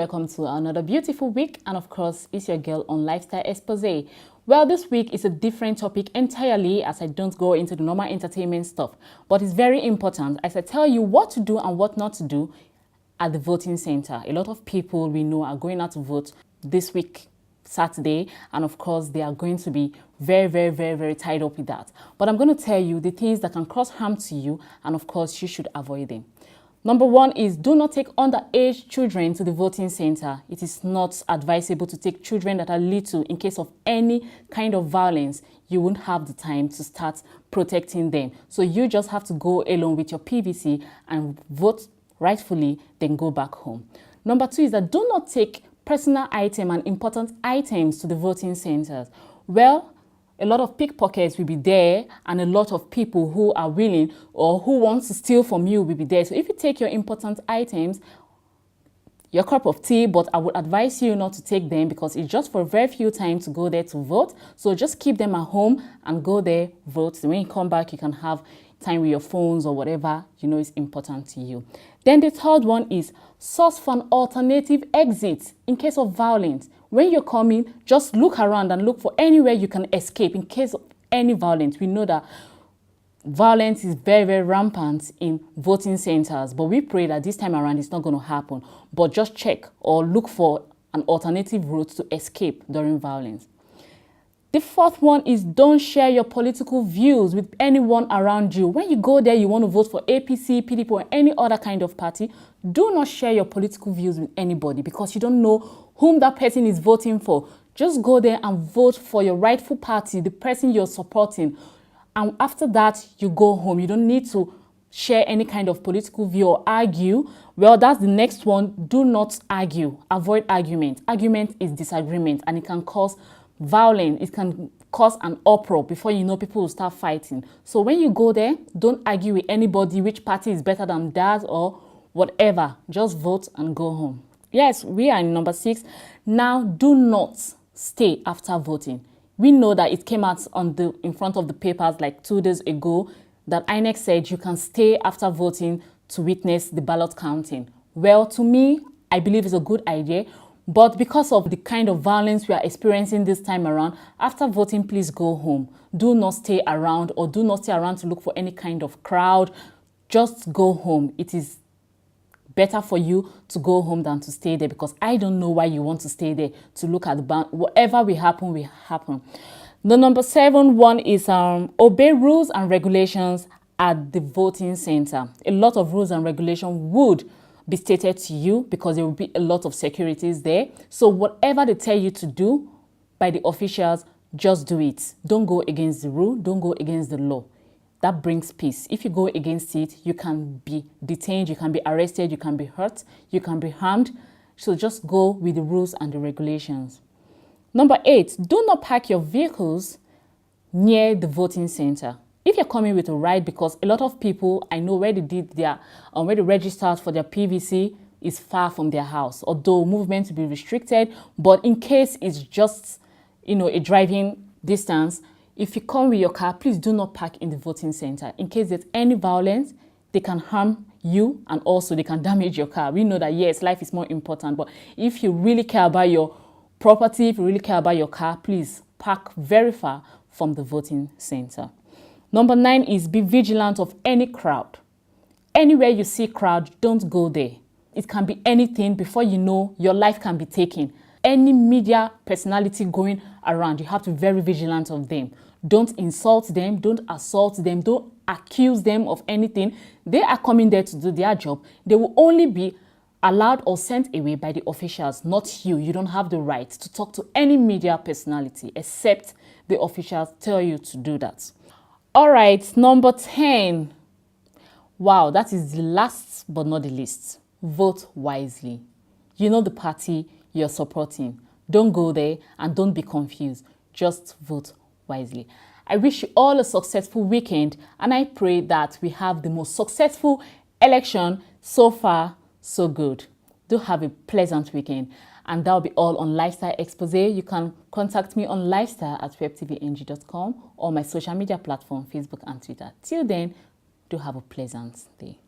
welcome to another beautiful week, and of course it's your girl on Lifestyle Expose. Well, this week is a different topic entirely, as I don't go into the normal entertainment stuff, but it's very important as I tell you what to do and what not to do at the voting center. A lot of people we know are going out to vote this week, Saturday, and of course they are going to be very tied up with that. But I'm going to tell you the things that can cause harm to you, and of course you should avoid them. Number one is do not take underage children to the voting center. It is not advisable to take children that are little in case of any kind of violence. You won't have the time to start protecting them. So you just have to go along with your PVC and vote rightfully, then go back home. Number two is that do not take personal items and important items to the voting centers. Well, a lot of pickpockets will be there, and a lot of people who are willing or who want to steal from you will be there. So if you take your important items, your cup of tea, but I would advise you not to take them because it's just for a very few time to go there to vote. So just keep them at home and go there, vote. So when you come back, you can have time with your phones or whatever you know is important to you. Then the third one is source for an alternative exit in case of violence. When you're coming, just look around and look for anywhere you can escape in case of any violence. We know that violence is very rampant in voting centers, but we pray that this time around it's not going to happen. But just check or look for an alternative route to escape during violence. The fourth one is don't share your political views with anyone around you. When you go there, you want to vote for APC, PDP, or any other kind of party, do not share your political views with anybody because you don't know whom that person is voting for. Just go there and vote for your rightful party, the person you're supporting. And after that, you go home. You don't need to share any kind of political view or argue. Well, that's the next one. Do not argue. Avoid argument. Argument is disagreement, and it can cause violence. It can cause an uproar. Before you know, people will start fighting. So when you go there, don't argue with anybody which party is better than that or whatever. Just vote and go home. Yes, we are in number 6. Now, do not stay after voting. We know that it came out in front of the papers like 2 days ago that INEC said you can stay after voting to witness the ballot counting. Well, to me, I believe it's a good idea. But because of the kind of violence we are experiencing this time around, after voting, please go home. Do not stay around or do not stay around to look for any kind of crowd. Just go home. It is better for you to go home than to stay there because I don't know why you want to stay there to look at the band. Whatever will happen. The number 7 one is obey rules and regulations at the voting center. A lot of rules and regulations would be stated to you because there will be a lot of securities there. So whatever they tell you to do by the officials, just do it. Don't go against the rule. Don't go against the law. That brings peace. If you go against it, you can be detained, you can be arrested, you can be hurt, you can be harmed. So just go with the rules and the regulations. Number 8, do not park your vehicles near the voting center. If you're coming with a ride, because a lot of people, I know where they registered for their PVC is far from their house, although movement will be restricted. But in case it's just, a driving distance, if you come with your car, please do not park in the voting center. In case there's any violence, they can harm you and also they can damage your car. We know that, yes, life is more important. But if you really care about your property, if you really care about your car, please park very far from the voting center. Number 9 is be vigilant of any crowd. Anywhere you see crowd, don't go there. It can be anything. Before you know, your life can be taken. Any media personality going around, you have to be very vigilant of them. Don't insult them. Don't assault them. Don't accuse them of anything. They are coming there to do their job. They will only be allowed or sent away by the officials, not you. You don't have the right to talk to any media personality except the officials tell you to do that. All right, number 10. Wow, that is the last but not the least. Vote wisely. You know the party you're supporting. Don't go there and don't be confused. Just vote wisely. I wish you all a successful weekend, and I pray that we have the most successful election so far, so good. Do have a pleasant weekend, and that'll be all on Lifestyle Expose. You can contact me on lifestyle@webtvng.com or my social media platform, Facebook and Twitter. Till then, do have a pleasant day.